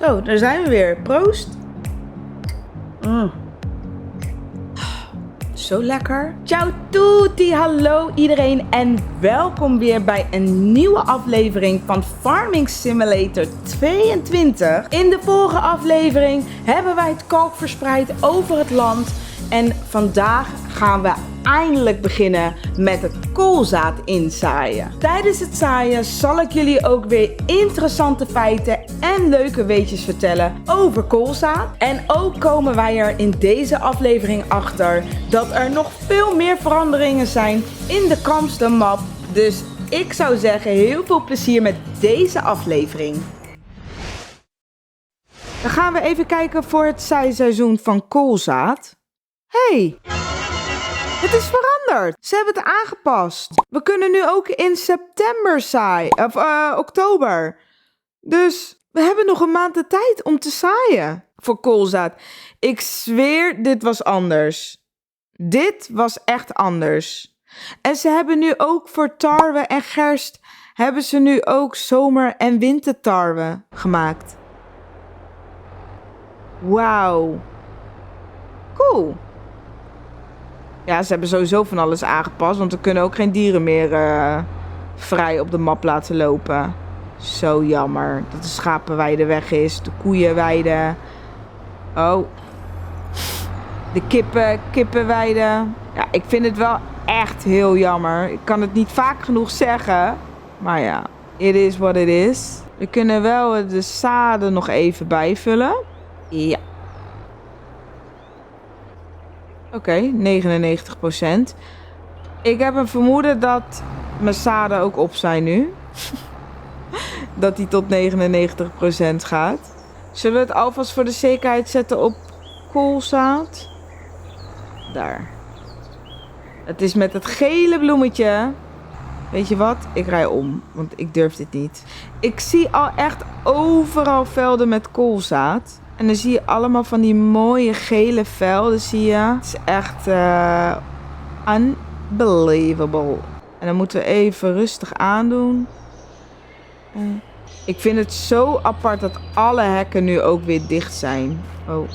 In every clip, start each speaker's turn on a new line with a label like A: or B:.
A: Zo, daar zijn we weer. Proost. Zo lekker. Ciao tutti, hallo iedereen en welkom weer bij een nieuwe aflevering van Farming Simulator 22. In de vorige aflevering hebben wij het kalk verspreid over het land en vandaag gaan we eindelijk beginnen met het koolzaad inzaaien. Tijdens het zaaien zal ik jullie ook weer interessante feiten en leuke weetjes vertellen over koolzaad. En ook komen wij er in deze aflevering achter dat er nog veel meer veranderingen zijn in de Kamsten map. Dus ik zou zeggen heel veel plezier met deze aflevering. Dan gaan we even kijken voor het zaaiseizoen van koolzaad. Hey! Het is veranderd. Ze hebben het aangepast. We kunnen nu ook in september zaaien. Of oktober. Dus we hebben nog een maand de tijd om te zaaien. Voor koolzaad. Ik zweer, dit was anders. Dit was echt anders. En ze hebben nu ook voor tarwe en gerst... hebben ze nu ook zomer- en wintertarwe gemaakt. Wauw. Cool. Ja, ze hebben sowieso van alles aangepast, want we kunnen ook geen dieren meer vrij op de map laten lopen. Zo jammer dat de schapenweide weg is, de koeienweide. Oh, de kippenweide. Ja, ik vind het wel echt heel jammer. Ik kan het niet vaak genoeg zeggen, maar ja, it is what it is. We kunnen wel de zaden nog even bijvullen. Ja. Oké, 99%. Ik heb een vermoeden dat mijn zaden ook op zijn nu. Dat die tot 99% gaat. Zullen we het alvast voor de zekerheid zetten op koolzaad? Daar. Het is met het gele bloemetje. Weet je wat? Ik rij om, want ik durf dit niet. Ik zie al echt overal velden met koolzaad. En dan zie je allemaal van die mooie gele velden, zie je. Het is echt unbelievable. En dan moeten we even rustig aandoen. Ik vind het zo apart dat alle hekken nu ook weer dicht zijn. Oh.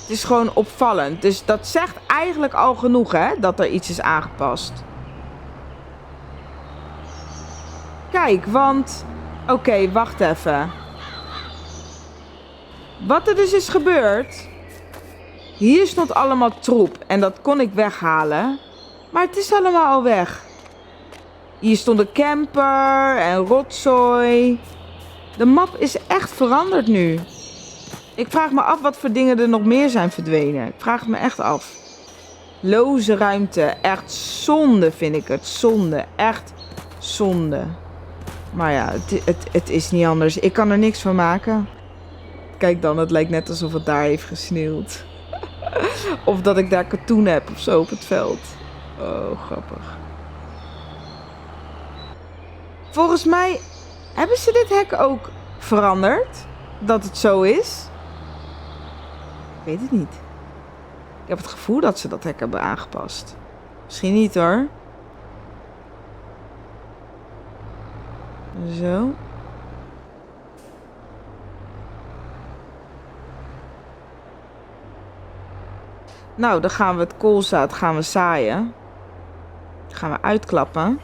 A: Het is gewoon opvallend. Dus dat zegt eigenlijk al genoeg, hè, dat er iets is aangepast. Kijk, want... Oké, wacht even. Wat er dus is gebeurd... Hier stond allemaal troep en dat kon ik weghalen. Maar het is allemaal al weg. Hier stond een camper en rotzooi. De map is echt veranderd nu. Ik vraag me af wat voor dingen er nog meer zijn verdwenen. Ik vraag het me echt af. Loze ruimte. Echt zonde vind ik het. Zonde. Echt zonde. Maar ja, het is niet anders. Ik kan er niks van maken. Kijk dan, het lijkt net alsof het daar heeft gesneeuwd. Of dat ik daar katoen heb of zo op het veld. Oh, grappig. Volgens mij hebben ze dit hek ook veranderd. Dat het zo is. Ik weet het niet. Ik heb het gevoel dat ze dat hek hebben aangepast. Misschien niet hoor. Zo. Nou, dan gaan we het koolzaad zaaien. Dat gaan we uitklappen.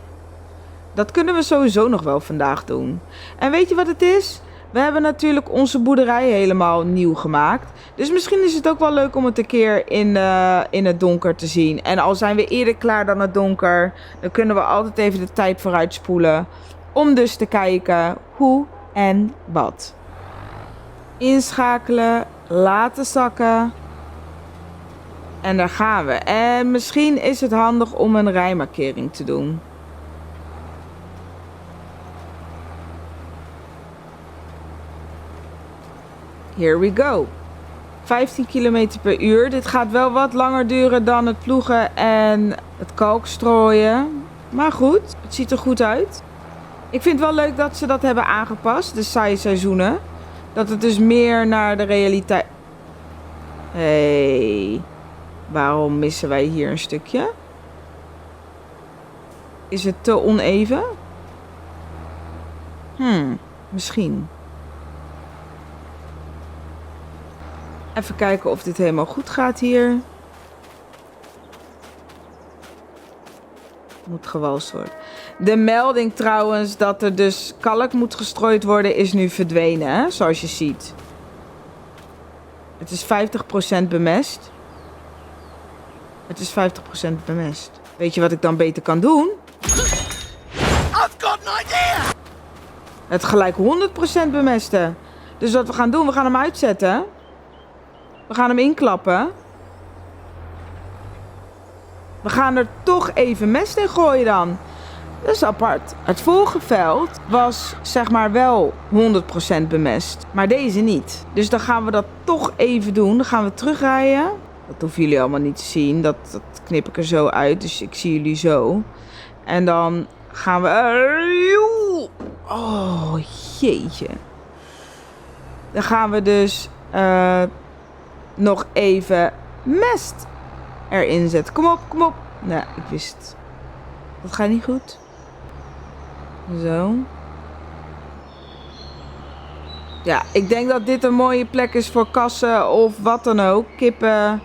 A: Dat kunnen we sowieso nog wel vandaag doen. En weet je wat het is? We hebben natuurlijk onze boerderij helemaal nieuw gemaakt. Dus misschien is het ook wel leuk om het een keer in het donker te zien. En al zijn we eerder klaar dan het donker, dan kunnen we altijd even de tijd vooruit spoelen. Om dus te kijken hoe en wat. Inschakelen, laten zakken. En daar gaan we. En misschien is het handig om een rijmarkering te doen. Here we go. 15 km per uur. Dit gaat wel wat langer duren dan het ploegen en het kalk strooien. Maar goed, het ziet er goed uit. Ik vind het wel leuk dat ze dat hebben aangepast, de zaaiseizoenen. Dat het dus meer naar de realiteit... Hey, waarom missen wij hier een stukje? Is het te oneven? Misschien. Even kijken of dit helemaal goed gaat hier. Moet gewalst worden. De melding trouwens dat er dus kalk moet gestrooid worden is nu verdwenen, hè? Zoals je ziet. Het is 50% bemest. Het is 50% bemest. Weet je wat ik dan beter kan doen? I've got an idea! Het gelijk 100% bemesten. Dus wat we gaan doen, we gaan hem uitzetten. We gaan hem inklappen. We gaan er toch even mest in gooien dan. Dat is apart. Het vorige veld was zeg maar wel 100% bemest. Maar deze niet. Dus dan gaan we dat toch even doen. Dan gaan we terugrijden. Dat hoeven jullie allemaal niet te zien. Dat knip ik er zo uit. Dus ik zie jullie zo. En dan gaan we... Oh, jeetje. Dan gaan we dus nog even mest erin zetten. Kom op, kom op. Nou, ik wist het. Dat gaat niet goed. Zo. Ja, ik denk dat dit een mooie plek is voor kassen of wat dan ook. Kippen.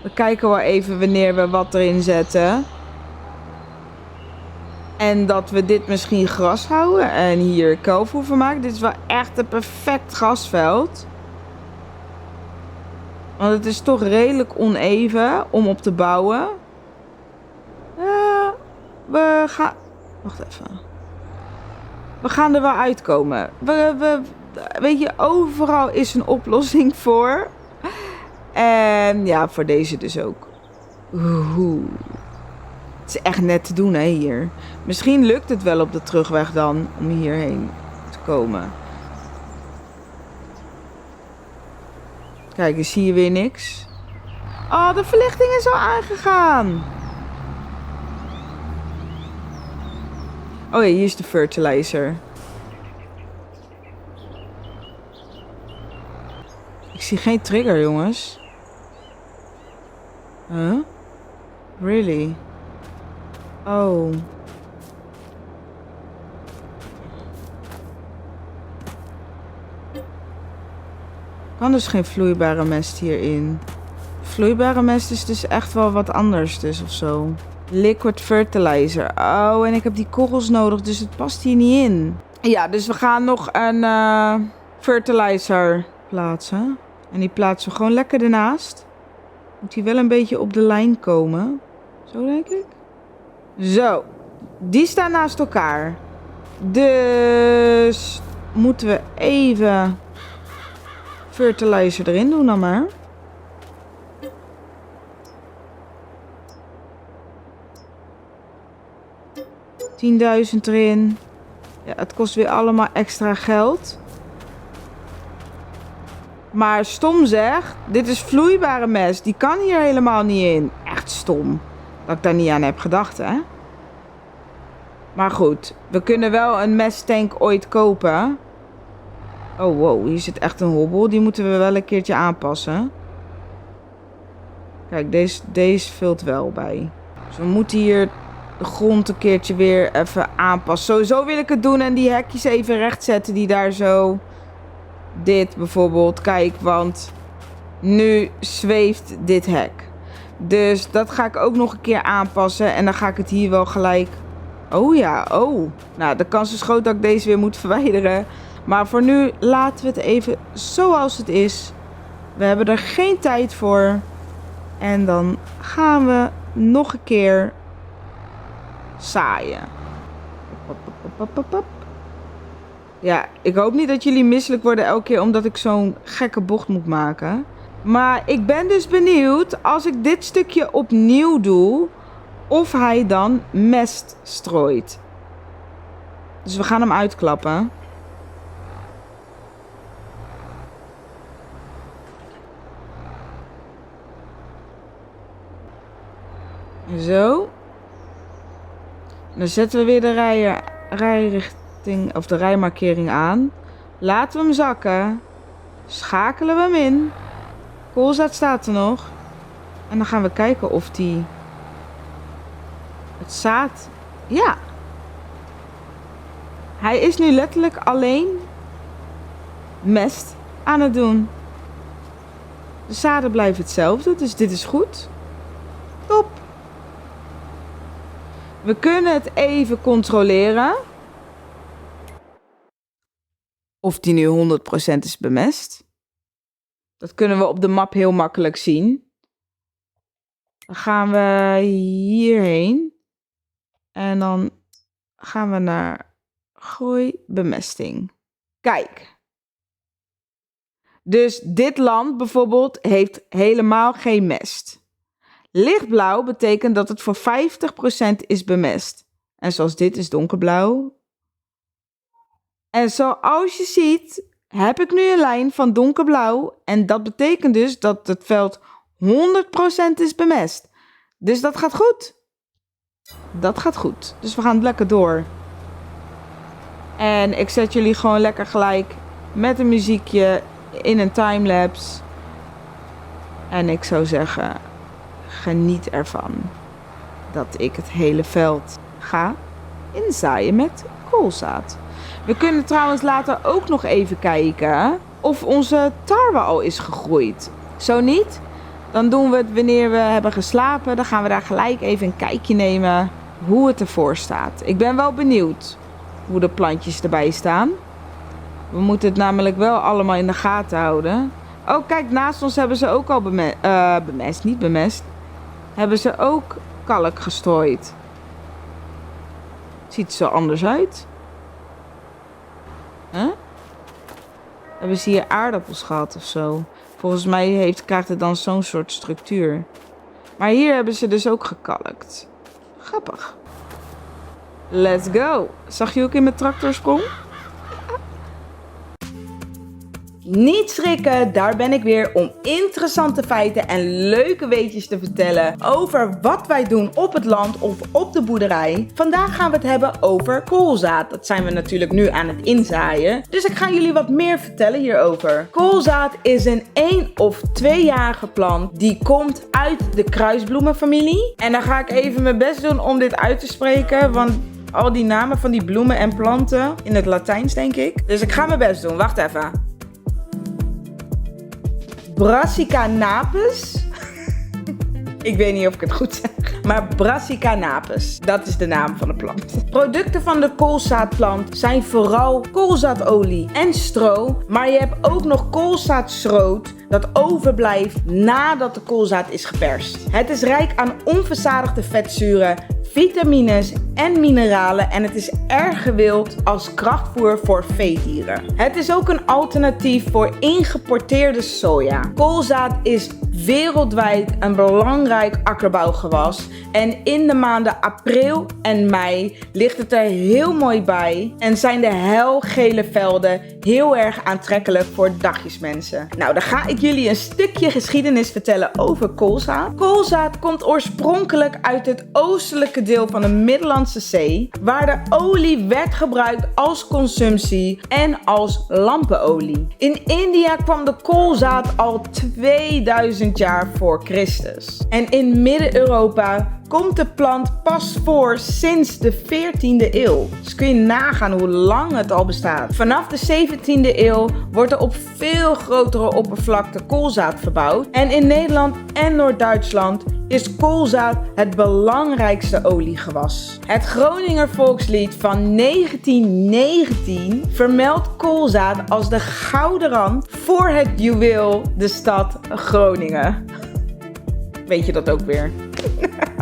A: We kijken wel even wanneer we wat erin zetten. En dat we dit misschien gras houden en hier kalfvoer van maken. Dit is wel echt een perfect grasveld. Want het is toch redelijk oneven om op te bouwen. We gaan... Wacht even. We gaan er wel uitkomen. Weet je, overal is een oplossing voor. En ja, voor deze dus ook. Het is echt net te doen, hè, hier. Misschien lukt het wel op de terugweg dan om hierheen te komen. Kijk, ik zie hier weer niks. Oh, de verlichting is al aangegaan. Oh ja, hier is de fertilizer. Ik zie geen trigger, jongens. Huh? Really? Oh. Kan dus geen vloeibare mest hierin. Vloeibare mest is dus echt wel wat anders dus of zo. Liquid fertilizer. Oh, en ik heb die korrels nodig, dus het past hier niet in. Ja, dus we gaan nog een fertilizer plaatsen. En die plaatsen we gewoon lekker ernaast. Moet die wel een beetje op de lijn komen. Zo denk ik. Zo. Die staan naast elkaar. Dus moeten we even fertilizer erin doen dan maar. 10.000 erin. Ja, het kost weer allemaal extra geld. Maar stom zeg. Dit is vloeibare mest. Die kan hier helemaal niet in. Echt stom. Dat ik daar niet aan heb gedacht, hè. Maar goed. We kunnen wel een mesttank ooit kopen. Oh, wow. Hier zit echt een hobbel. Die moeten we wel een keertje aanpassen. Kijk, deze vult wel bij. Dus we moeten hier de grond een keertje weer even aanpassen. Sowieso wil ik het doen en die hekjes even rechtzetten die daar zo... Dit bijvoorbeeld, kijk, want nu zweeft dit hek. Dus dat ga ik ook nog een keer aanpassen. En dan ga ik het hier wel gelijk... Oh ja, oh. Nou, de kans is groot dat ik deze weer moet verwijderen. Maar voor nu laten we het even zoals het is. We hebben er geen tijd voor. En dan gaan we nog een keer zaaien. Ja, ik hoop niet dat jullie misselijk worden elke keer omdat ik zo'n gekke bocht moet maken. Maar ik ben dus benieuwd als ik dit stukje opnieuw doe, of hij dan mest strooit. Dus we gaan hem uitklappen. Zo. Dan zetten we weer de rijrichting of de rijmarkering aan. Laten we hem zakken. Schakelen we hem in. Koolzaad staat er nog. En dan gaan we kijken of die... Het zaad... Ja. Hij is nu letterlijk alleen mest aan het doen. De zaden blijven hetzelfde, dus dit is goed. Top. We kunnen het even controleren. Of die nu 100% is bemest. Dat kunnen we op de map heel makkelijk zien. Dan gaan we hierheen. En dan gaan we naar groei bemesting. Kijk. Dus dit land bijvoorbeeld heeft helemaal geen mest. Lichtblauw betekent dat het voor 50% is bemest. En zoals dit is donkerblauw. En zoals je ziet heb ik nu een lijn van donkerblauw. En dat betekent dus dat het veld 100% is bemest. Dus dat gaat goed. Dat gaat goed. Dus we gaan lekker door. En ik zet jullie gewoon lekker gelijk met een muziekje in een timelapse. En ik zou zeggen, geniet ervan dat ik het hele veld ga inzaaien met koolzaad. We kunnen trouwens later ook nog even kijken of onze tarwe al is gegroeid. Zo niet, dan doen we het wanneer we hebben geslapen. Dan gaan we daar gelijk even een kijkje nemen hoe het ervoor staat. Ik ben wel benieuwd hoe de plantjes erbij staan. We moeten het namelijk wel allemaal in de gaten houden. Oh, kijk, naast ons hebben ze ook al bemest. Hebben ze ook kalk gestrooid. Ziet er zo anders uit. Huh? Hebben ze hier aardappels gehad of zo? Volgens mij krijgt het dan zo'n soort structuur. Maar hier hebben ze dus ook gekalkt. Grappig. Let's go. Zag je ook in mijn tractorsprong? Niet schrikken, daar ben ik weer om interessante feiten en leuke weetjes te vertellen over wat wij doen op het land of op de boerderij. Vandaag gaan we het hebben over koolzaad. Dat zijn we natuurlijk nu aan het inzaaien. Dus ik ga jullie wat meer vertellen hierover. Koolzaad is een 1 of 2-jarige plant die komt uit de kruisbloemenfamilie. En dan ga ik even mijn best doen om dit uit te spreken, want al die namen van die bloemen en planten in het Latijns denk ik. Dus ik ga mijn best doen, wacht even. Brassica napus. Ik weet niet of ik het goed zeg. Maar Brassica napus, dat is de naam van de plant. Producten van de koolzaadplant zijn vooral koolzaadolie en stro. Maar je hebt ook nog koolzaadschroot dat overblijft nadat de koolzaad is geperst. Het is rijk aan onverzadigde vetzuren, vitamines en mineralen en het is erg gewild als krachtvoer voor veedieren. Het is ook een alternatief voor ingeporteerde soja. Koolzaad is wereldwijd een belangrijk akkerbouwgewas en in de maanden april en mei ligt het er heel mooi bij en zijn de helgele velden heel erg aantrekkelijk voor dagjesmensen. Nou, dan ga ik jullie een stukje geschiedenis vertellen over koolzaad. Koolzaad komt oorspronkelijk uit het oostelijke deel van de Middellandse Zee, waar de olie werd gebruikt als consumptie en als lampenolie. In India kwam de koolzaad al 2000 jaar voor Christus. En in Midden-Europa komt de plant pas voor sinds de 14e eeuw. Dus kun je nagaan hoe lang het al bestaat. Vanaf de 17e eeuw wordt er op veel grotere oppervlakte koolzaad verbouwd. En in Nederland en Noord-Duitsland is koolzaad het belangrijkste oliegewas. Het Groninger volkslied van 1919 vermeldt koolzaad als de gouden rand voor het juweel, de stad Groningen. Weet je dat ook weer?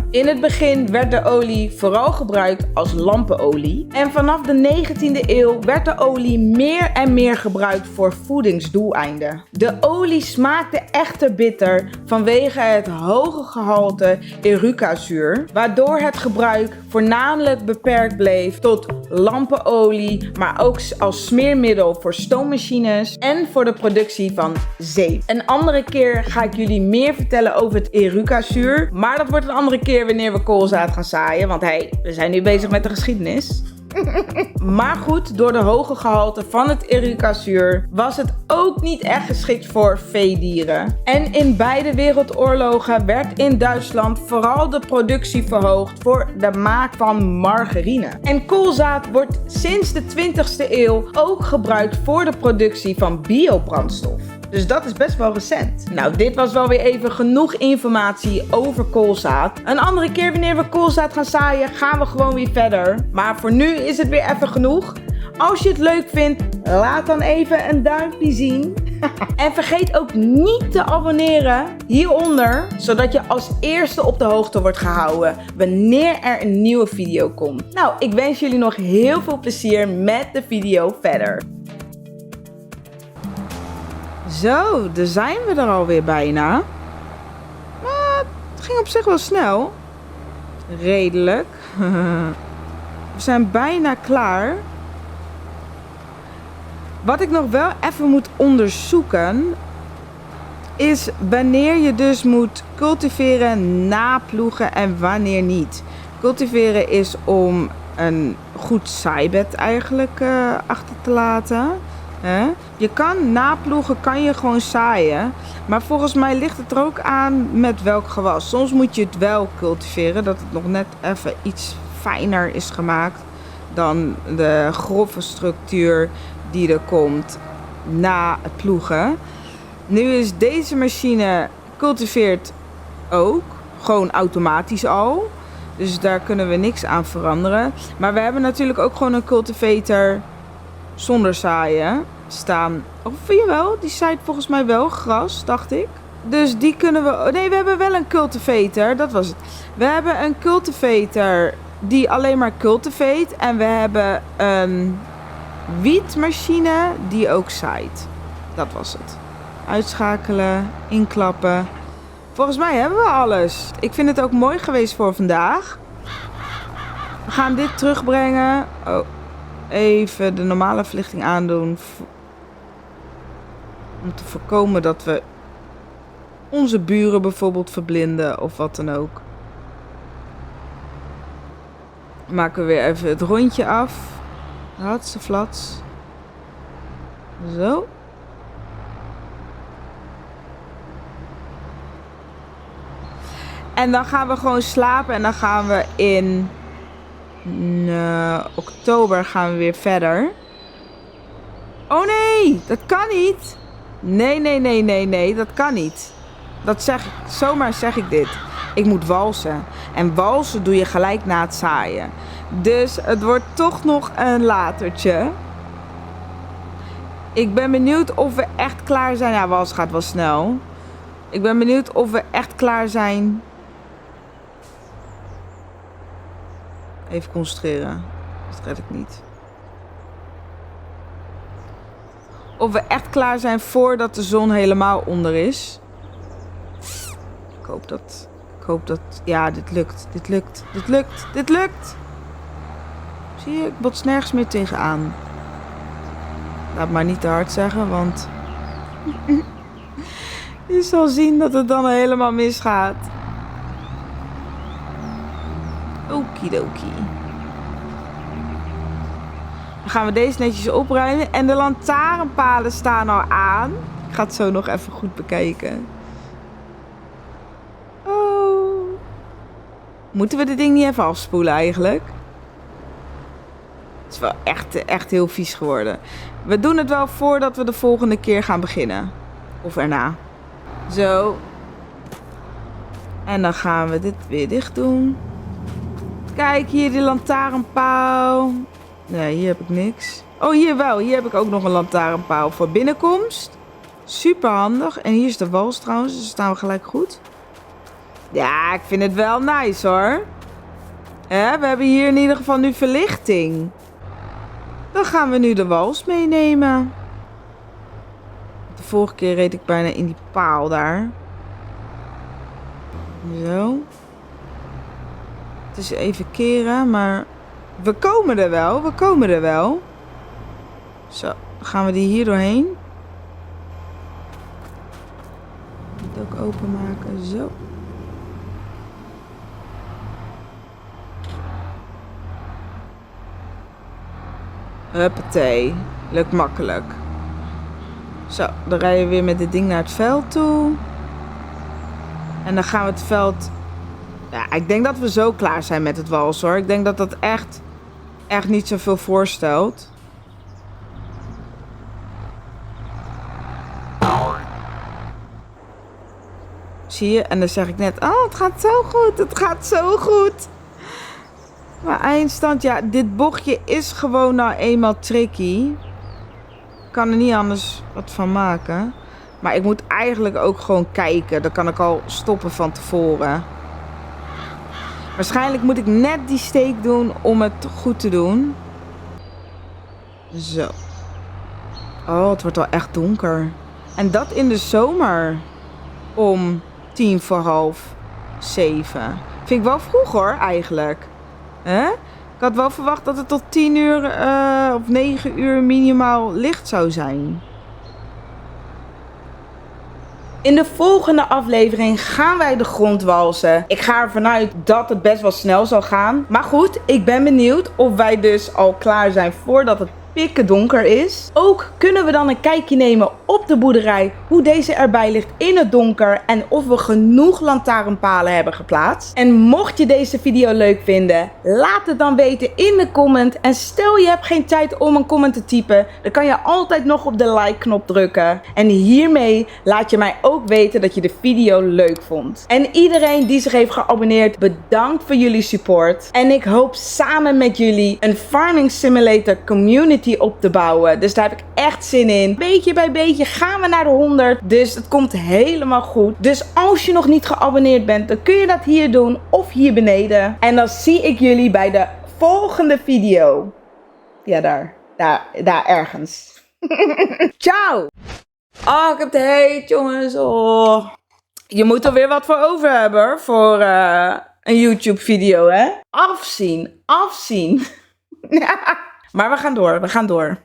A: In het begin werd de olie vooral gebruikt als lampenolie. En vanaf de 19e eeuw werd de olie meer en meer gebruikt voor voedingsdoeleinden. De olie smaakte echter bitter vanwege het hoge gehalte erucazuur, waardoor het gebruik voornamelijk beperkt bleef tot lampenolie, maar ook als smeermiddel voor stoommachines en voor de productie van zeep. Een andere keer ga ik jullie meer vertellen over het erucazuur, maar dat wordt een andere keer wanneer we koolzaad gaan zaaien, want we zijn nu bezig met de geschiedenis. Maar goed, door de hoge gehalte van het erucazuur was het ook niet echt geschikt voor veedieren. En in beide wereldoorlogen werd in Duitsland vooral de productie verhoogd voor de maak van margarine. En koolzaad wordt sinds de 20e eeuw ook gebruikt voor de productie van biobrandstof. Dus dat is best wel recent. Nou, dit was wel weer even genoeg informatie over koolzaad. Een andere keer wanneer we koolzaad gaan zaaien, gaan we gewoon weer verder. Maar voor nu is het weer even genoeg. Als je het leuk vindt, laat dan even een duimpje zien. En vergeet ook niet te abonneren hieronder, zodat je als eerste op de hoogte wordt gehouden wanneer er een nieuwe video komt. Nou, ik wens jullie nog heel veel plezier met de video verder. Zo, daar zijn we er alweer bijna. Maar het ging op zich wel snel. Redelijk. We zijn bijna klaar. Wat ik nog wel even moet onderzoeken is wanneer je dus moet cultiveren, naploegen en wanneer niet. Cultiveren is om een goed zaaibed eigenlijk achter te laten. Je kan naploegen, kan je gewoon zaaien. Maar volgens mij ligt het er ook aan met welk gewas. Soms moet je het wel cultiveren, dat het nog net even iets fijner is gemaakt dan de grove structuur die er komt na het ploegen. Nu is deze machine cultiveert ook, gewoon automatisch al. Dus daar kunnen we niks aan veranderen. Maar we hebben natuurlijk ook gewoon een cultivator zonder zaaien staan. Of jawel, die zaait volgens mij wel gras, dacht ik. Dus die kunnen we... Nee, we hebben wel een cultivator, dat was het. We hebben een cultivator die alleen maar cultivate. En we hebben een wietmachine die ook zaait. Dat was het. Uitschakelen, inklappen. Volgens mij hebben we alles. Ik vind het ook mooi geweest voor vandaag. We gaan dit terugbrengen. Oh, even de normale verlichting aandoen. Om te voorkomen dat we onze buren bijvoorbeeld verblinden of wat dan ook. Maken we weer even het rondje af. Hatseflats. Zo. En dan gaan we gewoon slapen en dan gaan we in oktober gaan we weer verder. Oh nee, dat kan niet. Nee, dat kan niet. Dat zeg ik, zomaar zeg ik dit. Ik moet walsen. En walsen doe je gelijk na het zaaien. Dus het wordt toch nog een latertje. Ik ben benieuwd of we echt klaar zijn. Ja, walsen gaat wel snel. Ik ben benieuwd of we echt klaar zijn. Even concentreren. Dat red ik niet. Of we echt klaar zijn voordat de zon helemaal onder is. Ik hoop dat... Ja, dit lukt. Zie je, ik bots nergens meer tegenaan. Laat maar niet te hard zeggen, want... je zal zien dat het dan helemaal misgaat. Okidoki. Dan gaan we deze netjes opruimen. En de lantaarnpalen staan al aan. Ik ga het zo nog even goed bekijken. Oh. Moeten we dit ding niet even afspoelen eigenlijk? Het is wel echt heel vies geworden. We doen het wel voordat we de volgende keer gaan beginnen. Of erna. Zo. En dan gaan we dit weer dicht doen. Kijk, hier die lantaarnpaal. Nee, hier heb ik niks. Oh, hier wel. Hier heb ik ook nog een lantaarnpaal voor binnenkomst. Super handig. En hier is de wals trouwens, dus staan we gelijk goed. Ja, ik vind het wel nice hoor. We hebben hier in ieder geval nu verlichting. Dan gaan we nu de wals meenemen. De vorige keer reed ik bijna in die paal daar. Zo. Het is even keren, maar we komen er wel. Zo, dan gaan we die hier doorheen. Dit ook openmaken, zo. Huppatee, lukt makkelijk. Zo, dan rijden we weer met dit ding naar het veld toe. En dan gaan we het veld... Ja, ik denk dat we zo klaar zijn met het walsen hoor. Ik denk dat dat echt niet zoveel voorstelt. Zie je? En dan zeg ik net, oh, het gaat zo goed. Het gaat zo goed. Maar eindstand, ja, dit bochtje is gewoon nou eenmaal tricky. Ik kan er niet anders wat van maken. Maar ik moet eigenlijk ook gewoon kijken. Dan kan ik al stoppen van tevoren. Waarschijnlijk moet ik net die steek doen om het goed te doen. Zo. Oh, het wordt wel echt donker. En dat in de zomer. Om 6:45. Vind ik wel vroeg hoor, eigenlijk. Hè? Ik had wel verwacht dat het tot 10 uur of 9 uur minimaal licht zou zijn. In de volgende aflevering gaan wij de grond walsen. Ik ga ervan uit dat het best wel snel zal gaan. Maar goed, ik ben benieuwd of wij dus al klaar zijn voordat het pikken donker is. Ook kunnen we dan een kijkje nemen op de boerderij, hoe deze erbij ligt in het donker en of we genoeg lantaarnpalen hebben geplaatst. En mocht je deze video leuk vinden, laat het dan weten in de comment. En stel je hebt geen tijd om een comment te typen, dan kan je altijd nog op de like knop drukken. En hiermee laat je mij ook weten dat je de video leuk vond. En iedereen die zich heeft geabonneerd, bedankt voor jullie support. En ik hoop samen met jullie een Farming Simulator community op te bouwen. Dus daar heb ik echt zin in. Beetje bij beetje gaan we naar de 100. Dus het komt helemaal goed. Dus als je nog niet geabonneerd bent, dan kun je dat hier doen of hier beneden. En dan zie ik jullie bij de volgende video. Ja, daar ergens. Ciao! Oh, ik heb het heet, jongens. Oh. Je moet er weer wat voor over hebben voor een YouTube video, hè? Afzien. Maar we gaan door.